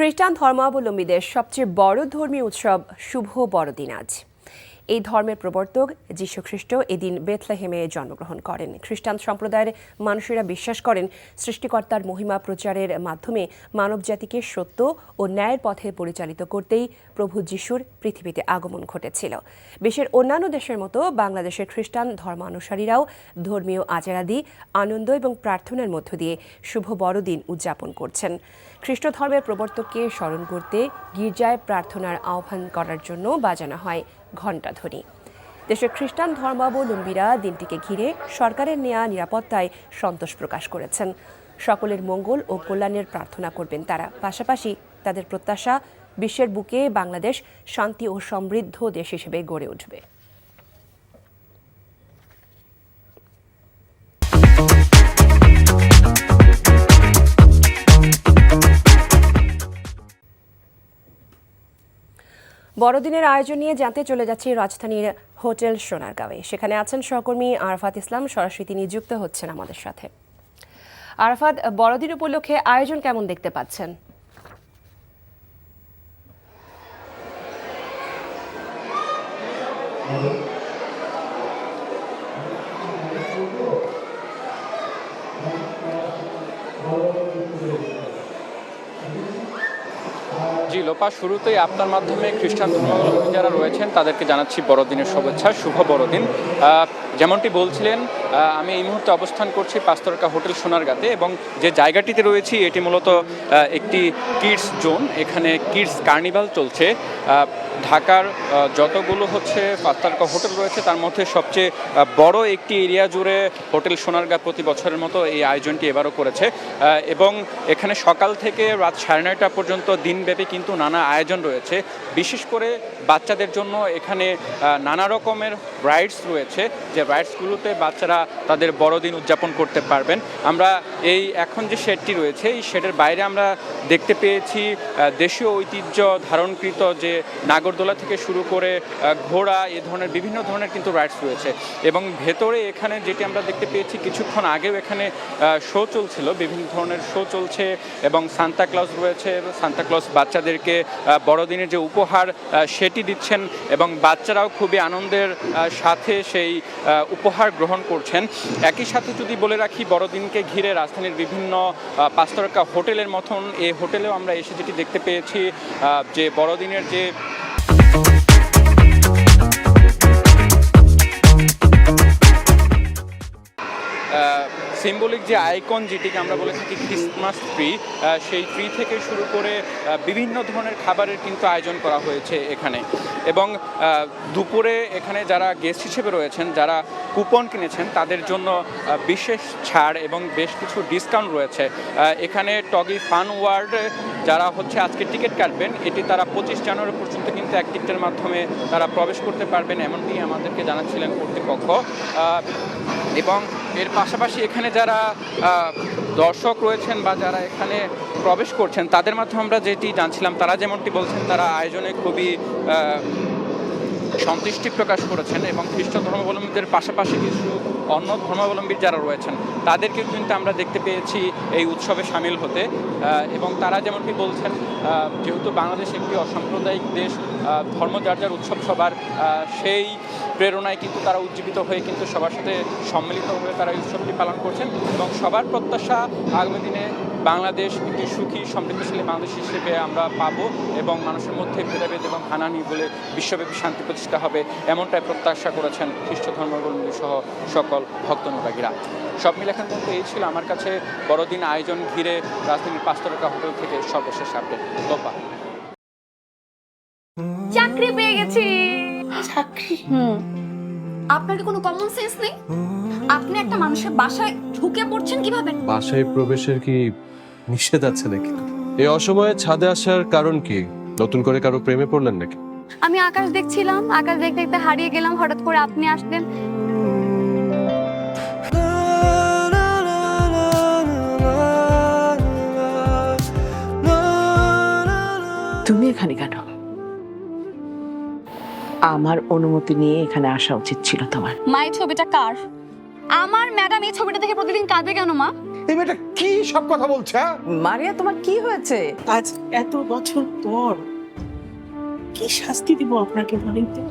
খ্রিস্টান ধর্মাবলম্বীদের সবচেয়ে বড় ধর্মীয় উৎসব শুভ বড়দিন আজ। এই ধর্মের প্রবর্তক যীশু খ্রিস্ট এদিন বেথলেহেমে জন্মগ্রহণ করেন। খ্রিস্টান সম্প্রদায়ের মানুষেরা বিশ্বাস করেন সৃষ্টিকর্তার মহিমা প্রচারের মাধ্যমে মানবজাতিকে সত্য ও ন্যায়ের পথে পরিচালিত করতেই প্রভু যীশুর পৃথিবীতে আগমন ঘটেছিল। বিশ্বের অন্যান্য দেশের মতো বাংলাদেশের খ্রিস্টান ধর্মানুসারীরাও ধর্মীয় আচারাদি, আনন্দ এবং প্রার্থনার মধ্য দিয়ে শুভ বড়দিন উদযাপন করছেন। খ্রিস্ট ধর্মের প্রবর্তককে স্মরণ করতে গির্জায় প্রার্থনার আহ্বান করার জন্য বাজানো হয় ঘণ্টাধ্বনি। দেশের খ্রিস্টান ধর্মাবলম্বীরা দিনটিকে ঘিরে সরকারের নেয়া নিরাপত্তায় সন্তোষ প্রকাশ করেছেন। সকলের মঙ্গল ও কল্যাণের প্রার্থনা করবেন তারা। পাশাপাশি তাদের প্রত্যাশা, বিশ্বের বুকে বাংলাদেশ শান্তি ও সমৃদ্ধ দেশ হিসেবে গড়ে উঠবে। বড়দিনের আয়োজন নিয়ে জানতে চলে যাচ্ছি রাজধানীর হোটেল সোনারগাঁওয়ে। সেখানে আছেন সহকর্মী আরাফাত ইসলাম, সরাসরি তিনি যুক্ত হচ্ছেন আমাদের সাথে। আরাফাত, বড়দিন উপলক্ষে আয়োজন কেমন দেখতে পাচ্ছেন? জি লোপা, শুরুতেই আপনার মাধ্যমে খ্রিস্টান ধর্মাবলম্বী যারা রয়েছেন তাদেরকে জানাচ্ছি বড়দিনের শুভেচ্ছা, শুভ বড়দিন। যেমনটি বলছিলেন, আমি এই মুহূর্তে অবস্থান করছি পাঁচতারকা হোটেল সোনারগাঁতে এবং যে জায়গাটিতে রয়েছি এটি মূলত একটি কিডস জোন। এখানে কিডস কার্নিভাল চলছে। ঢাকার যতগুলো পাঁচতারকা হোটেল রয়েছে তার মধ্যে সবচেয়ে বড় একটি এরিয়া জুড়ে হোটেল সোনারগাঁ প্রতি বছরের মতো এই আয়োজনটি এবারও করেছে এবং এখানে সকাল থেকে রাত 9:30টা পর্যন্ত দিনব্যাপী কিন্তু নানা আয়োজন রয়েছে। বিশেষ করে বাচ্চাদের জন্য এখানে নানা রকমের রাইডস রয়েছে, যে রাইডসগুলোতে বাচ্চারা তাদের বড়দিন উদযাপন করতে পারবেন। আমরা এই এখন যে শেডটি রয়েছে এই শেডের বাইরে আমরা দেখতে পেয়েছি দেশীয় ঐতিহ্য ধারণকৃত যে নাগরদোলা থেকে শুরু করে ঘোড়া, এ ধরনের বিভিন্ন ধরনের কিন্তু রাইডস রয়েছে এবং ভেতরে এখানে যেটি আমরা দেখতে পেয়েছি কিছুক্ষণ আগেও এখানে শো চলছিল, বিভিন্ন ধরনের শো চলছে এবং সান্তা ক্লজ রয়েছে। সান্তা ক্লজ বাচ্চাদেরকে বড়দিনের যে উপহার সেটি দিচ্ছেন এবং বাচ্চারাও খুবই আনন্দের সাথে সেই উপহার গ্রহণ করছেন। একই সাথে যদি বলে রাখি, বড়দিনকে ঘিরে রাজধানীর বিভিন্ন পাঁচতারকা হোটেলের মতন এই হোটেলেও আমরা এসে যেটি দেখতে পেয়েছি যে বড়দিনের যে সিম্বলিক যে আইকন, যেটিকে আমরা বলে থাকি ক্রিসমাস ট্রি, সেই ট্রি থেকে শুরু করে বিভিন্ন ধরনের খাবারের কিন্তু আয়োজন করা হয়েছে এখানে। এবং দুপুরে এখানে যারা গেস্ট হিসেবে রয়েছেন, যারা কুপন কিনেছেন তাদের জন্য বিশেষ ছাড় এবং বেশ কিছু ডিসকাউন্ট রয়েছে। এখানে টগি ফান ওয়ার্ল্ড যারা আজকে টিকিট কাটবেন, এটি তারা 25 জানুয়ারি পর্যন্ত কিন্তু এক টিকিটের মাধ্যমে তারা প্রবেশ করতে পারবেন, এমনটি আমাদেরকে জানাচ্ছিলেন কর্তৃপক্ষ। এবং এর পাশাপাশি এখানে যারা দর্শক রয়েছেন বা যারা এখানে প্রবেশ করছেন তাদের মাধ্যমে আমরা যেটি জানছিলাম, তারা যেমনটি বলছেন তারা আয়োজনে খুবই সন্তুষ্টি প্রকাশ করেছেন এবং খ্রিস্ট ধর্মাবলম্বীদের পাশাপাশি কিছু অন্য ধর্মাবলম্বী যারা রয়েছেন তাদেরকেও কিন্তু আমরা দেখতে পেয়েছি এই উৎসবে সামিল হতে। এবং তারা যেমনটি বলছেন, যেহেতু বাংলাদেশ একটি অসাম্প্রদায়িক দেশ, ধর্ম যার যার উৎসব সবার, সেই প্রেরণায় কিন্তু তারা উজ্জীবিত হয়ে কিন্তু সবার সাথে সম্মিলিত হয়ে তারা এই উৎসবটি পালন করছেন এবং সবার প্রত্যাশা আগামী দিনে বাংলাদেশ একটি সুখী সমৃদ্ধশালী বাংলাদেশ হিসেবে আমরা পাবো এবং মানুষের মধ্যে ভেদাভেদ এবং হানাহানি বলে বিশ্বব্যাপী শান্তি প্রতিষ্ঠা হবে, এমনটাই প্রত্যাশা করেছেন খ্রিস্ট ধর্মাবলম্বী সহ সকল ভক্তানুরাগীরা। সব মিলে এখন পর্যন্ত এই ছিল আমার কাছে বড়দিন আয়োজন ঘিরে রাজধানীর পাঁচতারকা হোটেল থেকে সর্বশেষ আপডেট। লোপা, চাকরি পেয়ে গেছি। চাকরি? আপনার কি কোনো কমন সেন্স নেই? আপনি একটা মানুষের বাসায় ঢুকে পড়ছেন কিভাবে? বাসায় প্রবেশের কি নিষেধ আছে নাকি? এই অসময়ে ছাদে আসার কারণ কি? নতুন করে কারো প্রেমে পড়লেন নাকি? আমি আকাশ দেখছিলাম, আকাশ দেখতে দেখতে হারিয়ে গেলাম, হঠাৎ করে আপনি আসলেন। তুমি এখানে কেন? আমার অনুমতি নিয়ে এখানে আসা উচিত ছিল তোমার। মা, এই ছবিটা কার? আমার ম্যাডাম এই ছবিটা দেখে প্রতিদিন কাঁদবে কেন মা? এই মেয়েটা কি সব কথা বলছে? হ্যাঁ? মারিয়া, তোমার কি হয়েছে? আজ এত বছর পর কি শাস্তি দিব আপনাকে বলেন তো?